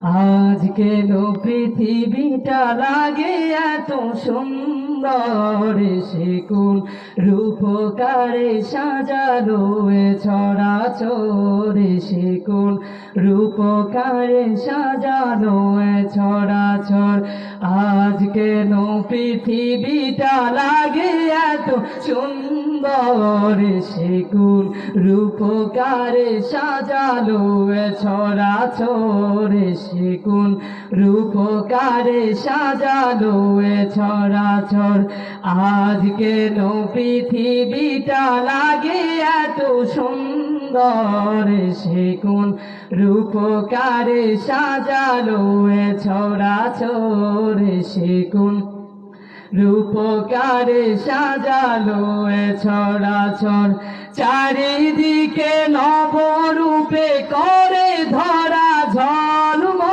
আজ কেন পৃথিবীটা লাগে এত সুন্দর, সে কোন রূপকারে সাজালো এ ছড়াছড়, সে কোন রূপকারে সাজালো এ ছড়াছড়। আজ কেন পৃথিবীটা লাগে এত সুন্দর, সে কোন রূপকারে সাজালো এ ছড়াছড়, সে কোন রূপকারে সাজালো এ ছড়াছড়। আজ কেন পৃথিবীটা লাগে এত সুন্দর, সে কোন রূপকারে সাজালো এ ছড়াছড়, সে কোন রূপকারে সাজালো এ ছড়াছড়। চারিদিকে নবরূপে করে ধরা ঝড়,